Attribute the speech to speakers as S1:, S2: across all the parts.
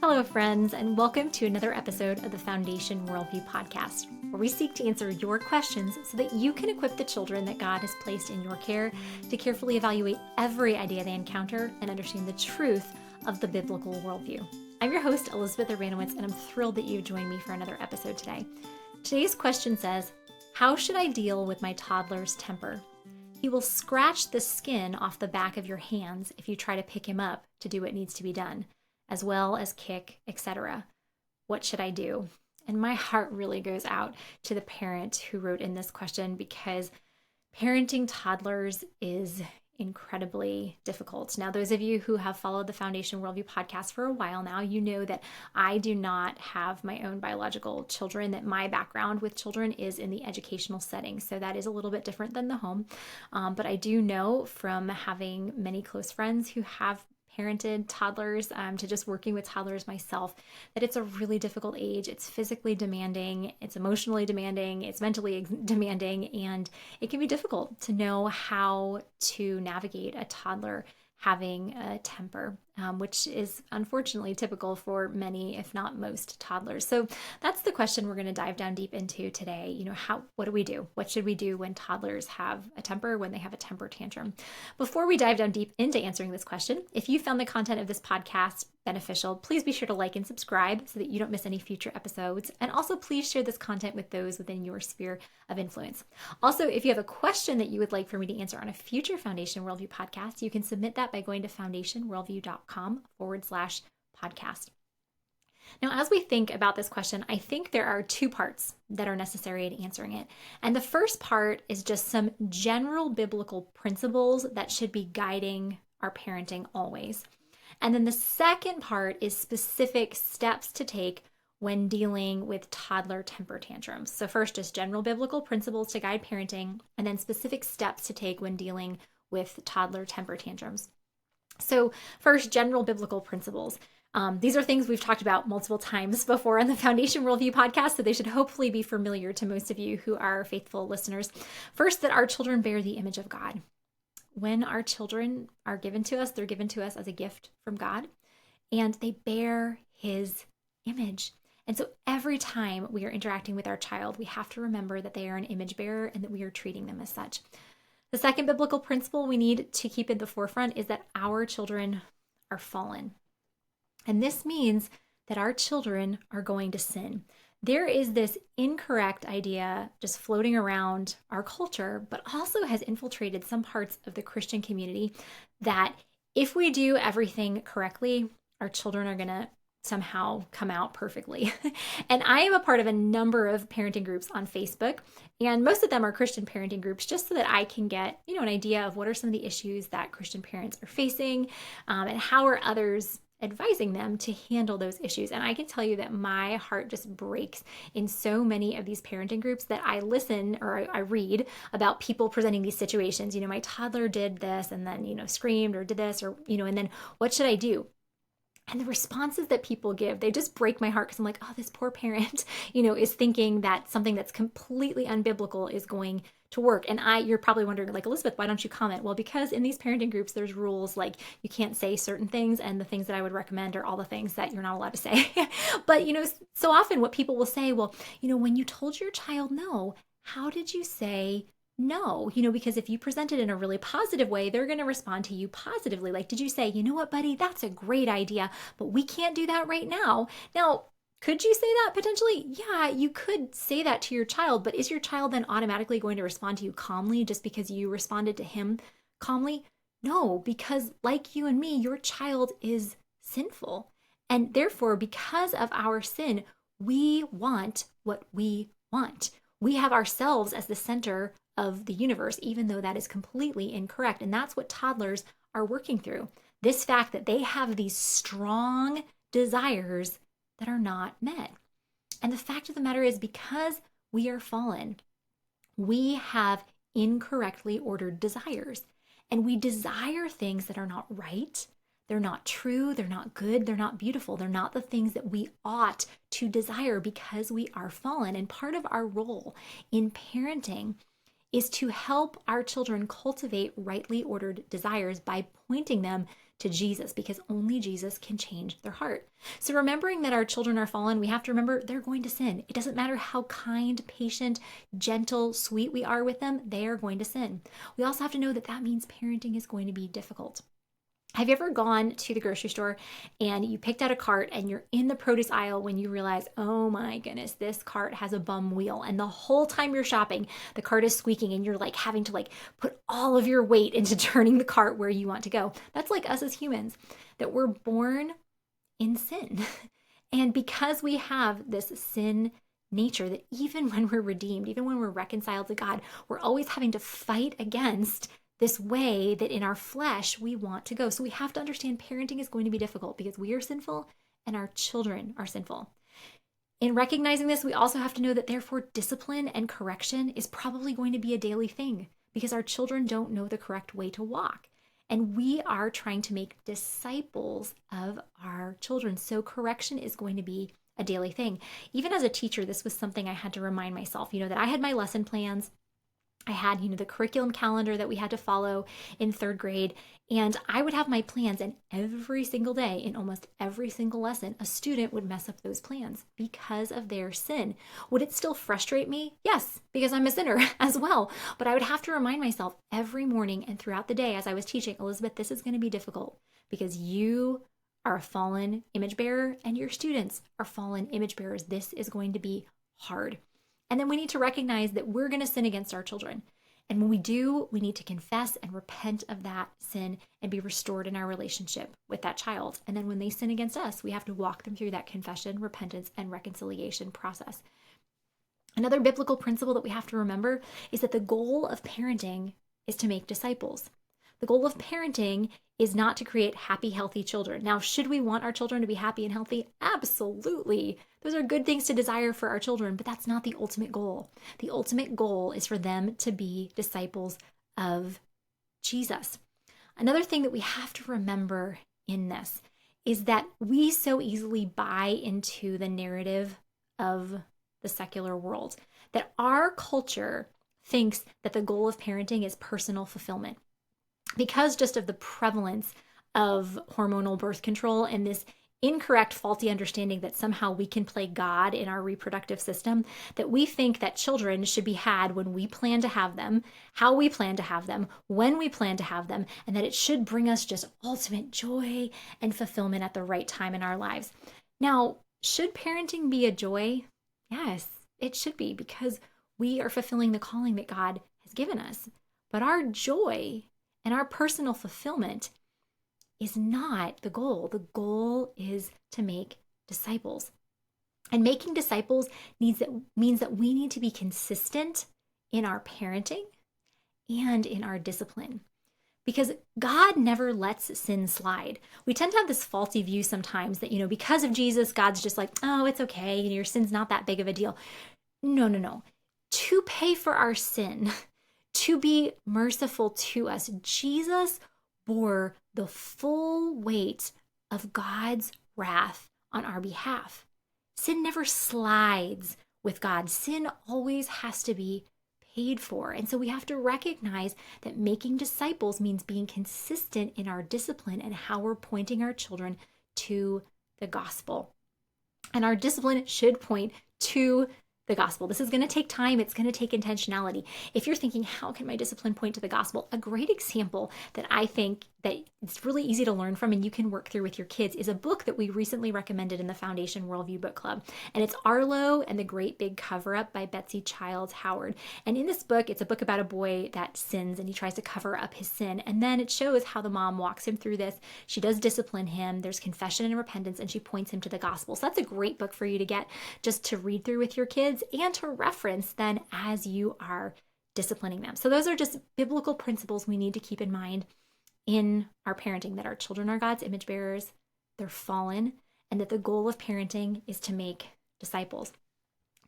S1: Hello, friends, and welcome to another episode of the Foundation Worldview Podcast, where we seek to answer your questions so that you can equip the children that God has placed in your care to carefully evaluate every idea they encounter and understand the truth of the biblical worldview. I'm your host, Elizabeth Urbanowitz, and I'm thrilled that you've joined me for another episode today. Today's question says, how should I deal with my toddler's temper? He will scratch the skin off the back of your hands if you try to pick him up to do what needs to be done, as well as kick, etc. What should I do? And my heart really goes out to the parent who wrote in this question because parenting toddlers is incredibly difficult. Now, those of you who have followed the Foundation Worldview podcast for a while now, you know that I do not have my own biological children, that my background with children is in the educational setting. So that is a little bit different than the home. But I do know from having many close friends who have parented toddlers, to just working with toddlers myself, that it's a really difficult age. It's physically demanding, it's emotionally demanding, it's mentally demanding, and it can be difficult to know how to navigate a toddler having a temper, which is unfortunately typical for many, if not most, toddlers. So that's the question we're going to dive down deep into today. What do we do? What should we do when toddlers have a temper, when they have a temper tantrum? Before we dive down deep into answering this question, if you found the content of this podcast beneficial, please be sure to like and subscribe so that you don't miss any future episodes. And also please share this content with those within your sphere of influence. Also, if you have a question that you would like for me to answer on a future Foundation Worldview podcast, you can submit that by going to foundationworldview.com/podcast. Now, as we think about this question, I think there are two parts that are necessary in answering it. And the first part is just some general biblical principles that should be guiding our parenting always. And then the second part is specific steps to take when dealing with toddler temper tantrums. So first, just general biblical principles to guide parenting, and then specific steps to take when dealing with toddler temper tantrums. So first, general biblical principles. These are things we've talked about multiple times before on the Foundation Worldview podcast, so they should hopefully be familiar to most of you who are faithful listeners. First, that our children bear the image of God. When our children are given to us, they're given to us as a gift from God, and they bear His image. And so every time we are interacting with our child, we have to remember that they are an image bearer and that we are treating them as such. The second biblical principle we need to keep in the forefront is that our children are fallen. And this means that our children are going to sin. There is this incorrect idea just floating around our culture, but also has infiltrated some parts of the Christian community, that if we do everything correctly, our children are going to somehow come out perfectly. And I am a part of a number of parenting groups on Facebook, and most of them are Christian parenting groups, just so that I can get, an idea of what are some of the issues that Christian parents are facing, and how are others advising them to handle those issues. And I can tell you that my heart just breaks in so many of these parenting groups that I listen or I read about people presenting these situations. My toddler did this and then, screamed or did this or, and then what should I do? And the responses that people give, they just break my heart because I'm like, oh, this poor parent, is thinking that something that's completely unbiblical is going to work. And you're probably wondering, like, Elizabeth, why don't you comment? Well, because in these parenting groups, there's rules like you can't say certain things, and the things that I would recommend are all the things that you're not allowed to say. But, so often what people will say, well, when you told your child no, how did you say no? Because if you present it in a really positive way, they're going to respond to you positively. Like, did you say, you know what, buddy, that's a great idea, but we can't do that right now. Now, could you say that potentially? Yeah, you could say that to your child, but is your child then automatically going to respond to you calmly just because you responded to him calmly? No, because like you and me, your child is sinful. And therefore, because of our sin, we want what we want. We have ourselves as the center of the universe, even though that is completely incorrect. And that's what toddlers are working through. This fact that they have these strong desires that are not met. And the fact of the matter is, because we are fallen, we have incorrectly ordered desires. And we desire things that are not right. They're not true. They're not good. They're not beautiful. They're not the things that we ought to desire because we are fallen. And part of our role in parenting is to help our children cultivate rightly ordered desires by pointing them to Jesus, because only Jesus can change their heart. So remembering that our children are fallen, we have to remember they're going to sin. It doesn't matter how kind, patient, gentle, sweet we are with them, they are going to sin. We also have to know that that means parenting is going to be difficult. Have you ever gone to the grocery store and you picked out a cart and you're in the produce aisle when you realize, oh my goodness, this cart has a bum wheel, and the whole time you're shopping, the cart is squeaking and you're like having to put all of your weight into turning the cart where you want to go. That's like us as humans, that we're born in sin. And because we have this sin nature, that even when we're redeemed, even when we're reconciled to God, we're always having to fight against this way that in our flesh we want to go. So we have to understand parenting is going to be difficult because we are sinful and our children are sinful. In recognizing this, we also have to know that therefore discipline and correction is probably going to be a daily thing because our children don't know the correct way to walk. And we are trying to make disciples of our children. So correction is going to be a daily thing. Even as a teacher, this was something I had to remind myself, that I had my lesson plans. I had, the curriculum calendar that we had to follow in third grade, and I would have my plans, and every single day in almost every single lesson, a student would mess up those plans because of their sin. Would it still frustrate me? Yes, because I'm a sinner as well. But I would have to remind myself every morning and throughout the day as I was teaching, Elizabeth, this is going to be difficult because you are a fallen image bearer and your students are fallen image bearers. This is going to be hard. And then we need to recognize that we're going to sin against our children. And when we do, we need to confess and repent of that sin and be restored in our relationship with that child. And then when they sin against us, we have to walk them through that confession, repentance, and reconciliation process. Another biblical principle that we have to remember is that the goal of parenting is to make disciples. The goal of parenting is not to create happy, healthy children. Now, should we want our children to be happy and healthy? Absolutely. Those are good things to desire for our children, but that's not the ultimate goal. The ultimate goal is for them to be disciples of Jesus. Another thing that we have to remember in this is that we so easily buy into the narrative of the secular world, that our culture thinks that the goal of parenting is personal fulfillment. Because just of the prevalence of hormonal birth control and this incorrect, faulty understanding that somehow we can play God in our reproductive system, that we think that children should be had when we plan to have them, how we plan to have them, when we plan to have them, and that it should bring us just ultimate joy and fulfillment at the right time in our lives. Now, should parenting be a joy? Yes, it should be, because we are fulfilling the calling that God has given us. But our joy and our personal fulfillment is not the goal. The goal is to make disciples. And making disciples means that we need to be consistent in our parenting and in our discipline. Because God never lets sin slide. We tend to have this faulty view sometimes that, because of Jesus, God's just like, oh, it's okay, your sin's not that big of a deal. No. To pay for our sin, to be merciful to us, Jesus bore the full weight of God's wrath on our behalf. Sin never slides with God. Sin always has to be paid for. And so we have to recognize that making disciples means being consistent in our discipline and how we're pointing our children to the gospel. And our discipline should point to the gospel. This is going to take time. It's going to take intentionality. If you're thinking, how can my discipline point to the gospel? A great example that I think that it's really easy to learn from and you can work through with your kids is a book that we recently recommended in the Foundation Worldview Book Club. And it's Arlo and the Great Big Cover-Up by Betsy Childs Howard. And in this book, it's a book about a boy that sins and he tries to cover up his sin. And then it shows how the mom walks him through this. She does discipline him. There's confession and repentance, and she points him to the gospel. So that's a great book for you to get just to read through with your kids and to reference then as you are disciplining them. So those are just biblical principles we need to keep in mind in our parenting, that our children are God's image bearers, they're fallen, and that the goal of parenting is to make disciples.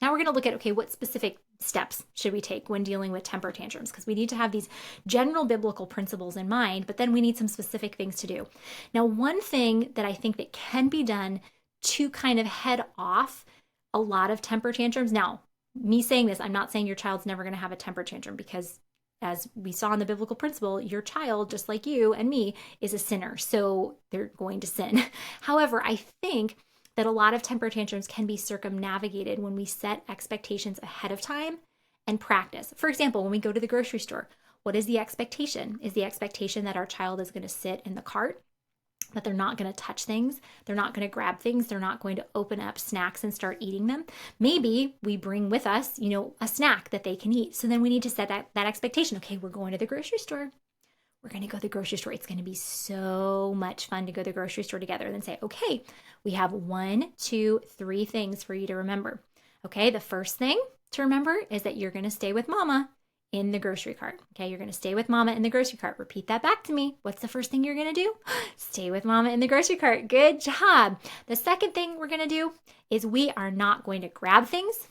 S1: Now we're going to look at, okay, what specific steps should we take when dealing with temper tantrums? Because we need to have these general biblical principles in mind, but then we need some specific things to do. Now, one thing that I think that can be done to kind of head off a lot of temper tantrums. Now, me saying this, I'm not saying your child's never going to have a temper tantrum, because as we saw in the biblical principle, your child, just like you and me, is a sinner. So they're going to sin. However, I think that a lot of temper tantrums can be circumnavigated when we set expectations ahead of time and practice. For example, when we go to the grocery store, what is the expectation? Is the expectation that our child is going to sit in the cart, that they're not going to touch things, they're not going to grab things, they're not going to open up snacks and start eating them? Maybe we bring with us, a snack that they can eat. So then we need to set that expectation. Okay, we're going to the grocery store. We're going to go to the grocery store. It's going to be so much fun to go to the grocery store together. And then say, okay, we have 1, 2, 3 things for you to remember. Okay, the first thing to remember is that you're going to stay with mama in the grocery cart. Okay, you're going to stay with mama in the grocery cart. Repeat that back to me. What's the first thing you're going to do? Stay with mama in the grocery cart. Good job. The second thing we're going to do is we are not going to grab things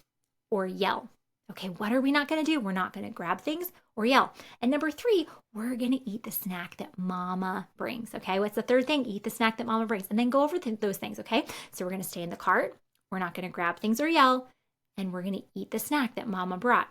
S1: or yell. Okay, what are we not going to do? We're not going to grab things or yell. And number 3, we're going to eat the snack that mama brings. Okay, what's the third thing? Eat the snack that mama brings. And then go over those things. Okay, so we're going to stay in the cart. We're not going to grab things or yell. And we're going to eat the snack that mama brought.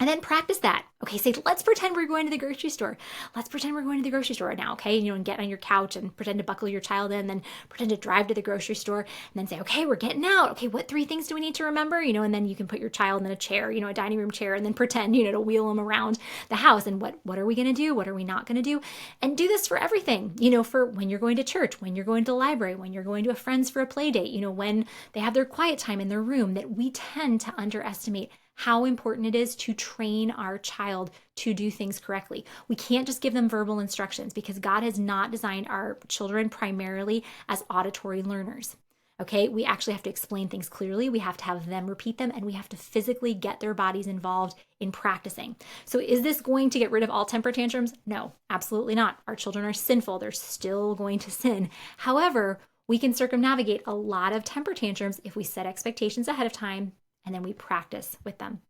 S1: And then practice that. Okay, say, let's pretend we're going to the grocery store. Let's pretend we're going to the grocery store now, okay? And get on your couch and pretend to buckle your child in, then pretend to drive to the grocery store, and then say, okay, we're getting out. Okay, what 3 things do we need to remember? And then you can put your child in a chair, a dining room chair, and then pretend, to wheel them around the house. And what are we going to do? What are we not going to do? And do this for everything, for when you're going to church, when you're going to the library, when you're going to a friend's for a play date, when they have their quiet time in their room, that we tend to underestimate how important it is to train our child to do things correctly. We can't just give them verbal instructions because God has not designed our children primarily as auditory learners. Okay, we actually have to explain things clearly. We have to have them repeat them, and we have to physically get their bodies involved in practicing. So is this going to get rid of all temper tantrums? No, absolutely not. Our children are sinful. They're still going to sin. However, we can circumnavigate a lot of temper tantrums if we set expectations ahead of time and then we practice with them.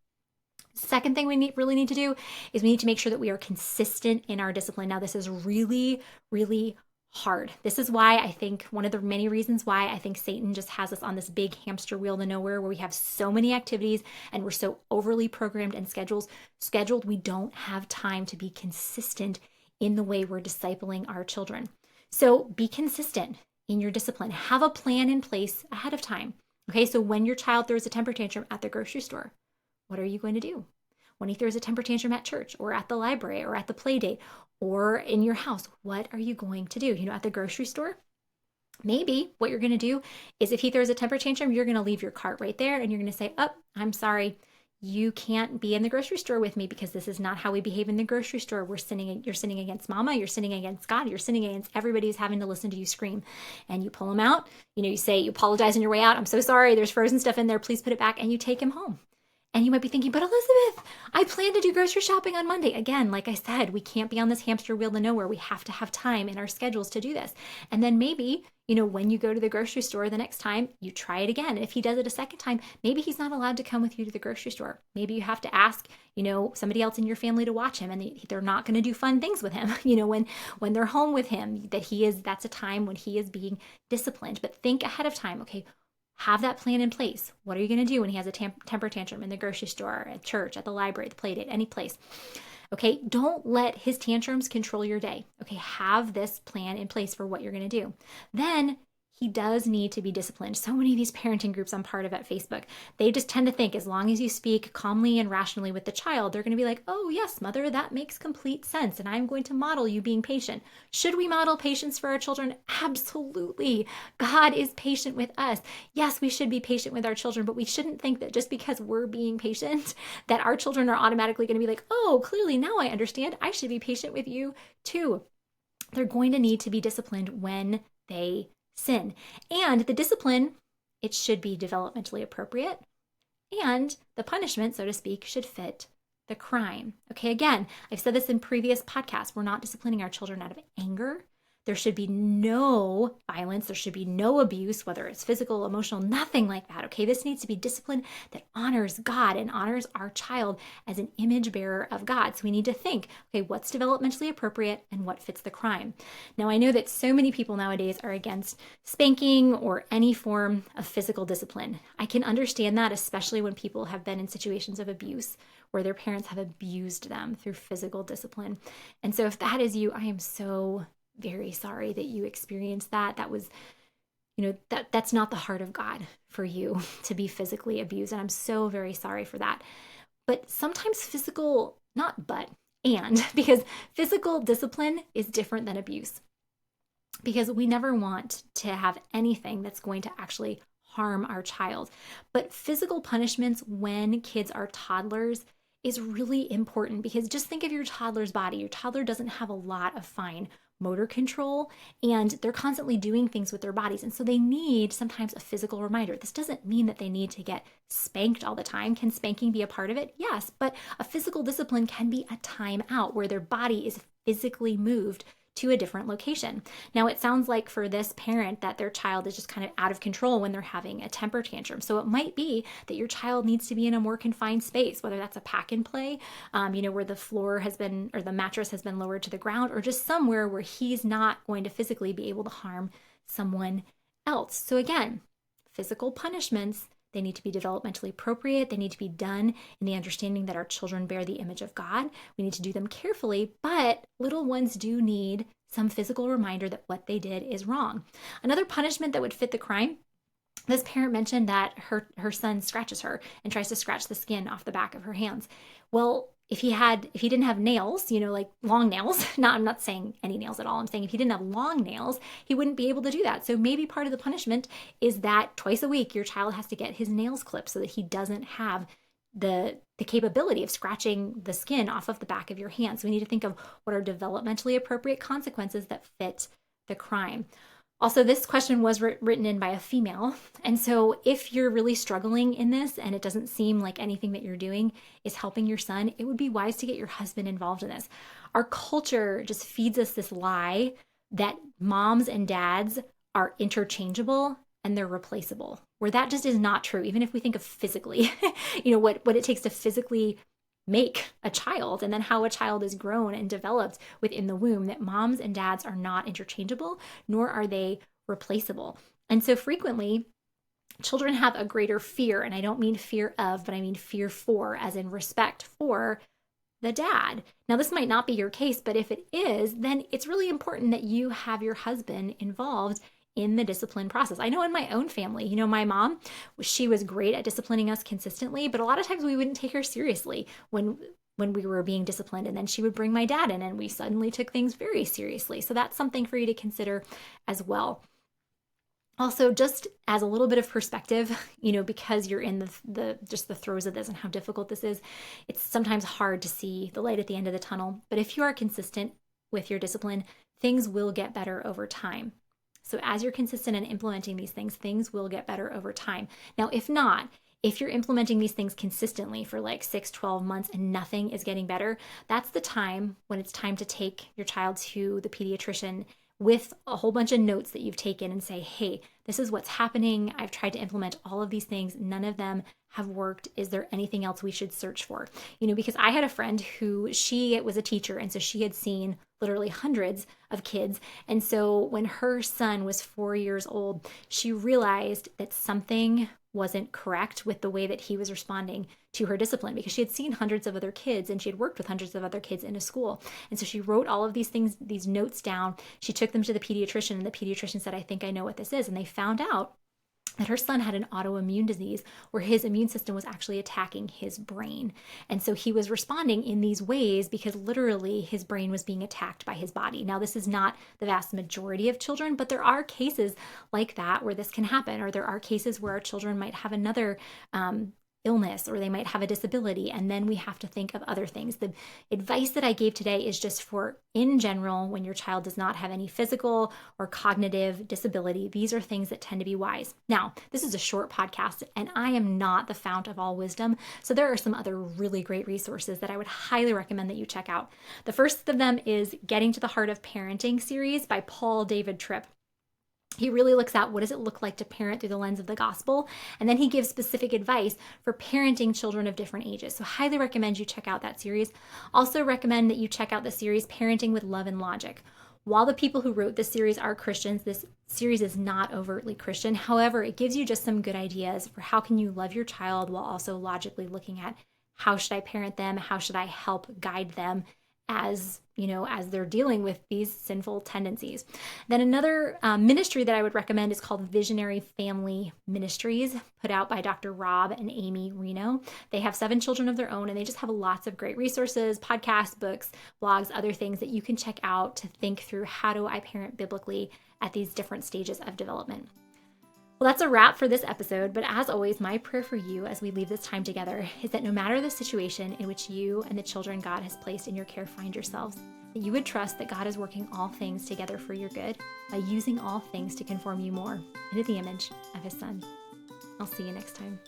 S1: Second thing we really need to do is we need to make sure that we are consistent in our discipline. Now, this is really, really hard. This is why I think one of the many reasons why I think Satan just has us on this big hamster wheel to nowhere, where we have so many activities and we're so overly programmed and scheduled, we don't have time to be consistent in the way we're discipling our children. So be consistent in your discipline. Have a plan in place ahead of time. Okay, so when your child throws a temper tantrum at the grocery store, what are you going to do? When he throws a temper tantrum at church or at the library or at the play date or in your house, what are you going to do? At the grocery store, maybe what you're going to do is if he throws a temper tantrum, you're going to leave your cart right there and you're going to say, oh, I'm sorry. You can't be in the grocery store with me because this is not how we behave in the grocery store. You're sinning against mama. You're sinning against God. You're sinning against everybody who's having to listen to you scream. And you pull him out. You say, you apologize on your way out. I'm so sorry. There's frozen stuff in there. Please put it back. And you take him home. And you might be thinking, but Elizabeth, I plan to do grocery shopping on Monday. Again, like I said, we can't be on this hamster wheel to nowhere. We have to have time in our schedules to do this. And then maybe, when you go to the grocery store the next time, you try it again. And if he does it a second time, maybe he's not allowed to come with you to the grocery store. Maybe you have to ask, somebody else in your family to watch him, and they're not going to do fun things with him. When they're home with him, that's a time when he is being disciplined. But think ahead of time. Okay, have that plan in place. What are you going to do when he has a temper tantrum in the grocery store, at church, at the library, the play date, any place? Okay, don't let his tantrums control your day. Okay, have this plan in place for what you're going to do. Then he does need to be disciplined. So many of these parenting groups I'm part of at Facebook, they just tend to think as long as you speak calmly and rationally with the child, they're going to be like, oh yes, mother, that makes complete sense. And I'm going to model you being patient. Should we model patience for our children? Absolutely. God is patient with us. Yes, we should be patient with our children, but we shouldn't think that just because we're being patient, that our children are automatically going to be like, oh, clearly now I understand. I should be patient with you too. They're going to need to be disciplined when they sin. And the discipline, it should be developmentally appropriate. And the punishment, so to speak, should fit the crime. Okay, again, I've said this in previous podcasts. We're not disciplining our children out of anger. There should be no violence. There should be no abuse, whether it's physical, emotional, nothing like that. Okay, this needs to be discipline that honors God and honors our child as an image bearer of God. So we need to think, okay, what's developmentally appropriate and what fits the crime? Now, I know that so many people nowadays are against spanking or any form of physical discipline. I can understand that, especially when people have been in situations of abuse where their parents have abused them through physical discipline. And so if that is you, I am so very sorry that you experienced that. That was, that's not the heart of God for you to be physically abused. And I'm so very sorry for that. But sometimes physical, not but, and because physical discipline is different than abuse. Because we never want to have anything that's going to actually harm our child. But physical punishments when kids are toddlers is really important, because just think of your toddler's body. Your toddler doesn't have a lot of fine motor control, and they're constantly doing things with their bodies. And so they need sometimes a physical reminder. This doesn't mean that they need to get spanked all the time. Can spanking be a part of it? Yes, but a physical discipline can be a time out where their body is physically moved to a different location. Now, it sounds like for this parent that their child is just kind of out of control when they're having a temper tantrum. So it might be that your child needs to be in a more confined space, whether that's a pack and play, where the floor has been, or the mattress has been lowered to the ground, or just somewhere where he's not going to physically be able to harm someone else. So again, physical punishments, they need to be developmentally appropriate. They need to be done in the understanding that our children bear the image of God. We need to do them carefully, but little ones do need some physical reminder that what they did is wrong. Another punishment that would fit the crime, this parent mentioned that her son scratches her and tries to scratch the skin off the back of her hands. Well, if he didn't have nails, like long nails, I'm not saying any nails at all. I'm saying if he didn't have long nails, he wouldn't be able to do that. So maybe part of the punishment is that twice a week, your child has to get his nails clipped so that he doesn't have the capability of scratching the skin off of the back of your hand. So we need to think of what are developmentally appropriate consequences that fit the crime. Also, this question was written in by a female. And so if you're really struggling in this and it doesn't seem like anything that you're doing is helping your son, it would be wise to get your husband involved in this. Our culture just feeds us this lie that moms and dads are interchangeable and they're replaceable, where that just is not true. Even if we think of physically, what it takes to physically make a child and then how a child is grown and developed within the womb, that moms and dads are not interchangeable, nor are they replaceable. And so frequently, children have a greater fear, and I don't mean fear of, but I mean fear for, as in respect for the dad. Now, this might not be your case, but if it is, then it's really important that you have your husband involved in the discipline process. I know in my own family, my mom, she was great at disciplining us consistently, but a lot of times we wouldn't take her seriously when we were being disciplined. And then she would bring my dad in and we suddenly took things very seriously. So that's something for you to consider as well. Also, just as a little bit of perspective, because you're in the throes of this and how difficult this is, it's sometimes hard to see the light at the end of the tunnel. But if you are consistent with your discipline, things will get better over time. So as you're consistent in implementing these things will get better over time. Now, if you're implementing these things consistently for like 6, 12 months and nothing is getting better, that's the time when it's time to take your child to the pediatrician with a whole bunch of notes that you've taken and say, hey, this is what's happening. I've tried to implement all of these things. None of them have worked. Is there anything else we should search for? Because I had a friend who she was a teacher. And so she had seen literally hundreds of kids. And so when her son was 4 years old, she realized that something wasn't correct with the way that he was responding to her discipline, because she had seen hundreds of other kids and she had worked with hundreds of other kids in a school. And so she wrote all of these things, these notes down. She took them to the pediatrician and the pediatrician said, I think I know what this is. And they found out that her son had an autoimmune disease where his immune system was actually attacking his brain. And so he was responding in these ways because literally his brain was being attacked by his body. Now, this is not the vast majority of children, but there are cases like that where this can happen, or there are cases where our children might have another illness or they might have a disability. And then we have to think of other things. The advice that I gave today is just for in general, when your child does not have any physical or cognitive disability. These are things that tend to be wise. Now, this is a short podcast and I am not the fount of all wisdom. So there are some other really great resources that I would highly recommend that you check out. The first of them is Getting to the Heart of Parenting series by Paul David Tripp. He really looks at what does it look like to parent through the lens of the gospel, and then he gives specific advice for parenting children of different ages. So highly recommend you check out that series. Also recommend that you check out the series Parenting with Love and Logic. While the people who wrote this series are Christians, this series is not overtly Christian. However, it gives you just some good ideas for how can you love your child while also logically looking at how should I parent them, how should I help guide them as they're dealing with these sinful tendencies. Then another ministry that I would recommend is called Visionary Family Ministries, put out by Dr. Rob and Amy Reno. They have 7 children of their own, and they just have lots of great resources, podcasts, books, blogs, other things that you can check out to think through how do I parent biblically at these different stages of development. Well, that's a wrap for this episode, but as always, my prayer for you as we leave this time together is that no matter the situation in which you and the children God has placed in your care find yourselves, that you would trust that God is working all things together for your good by using all things to conform you more into the image of His Son. I'll see you next time.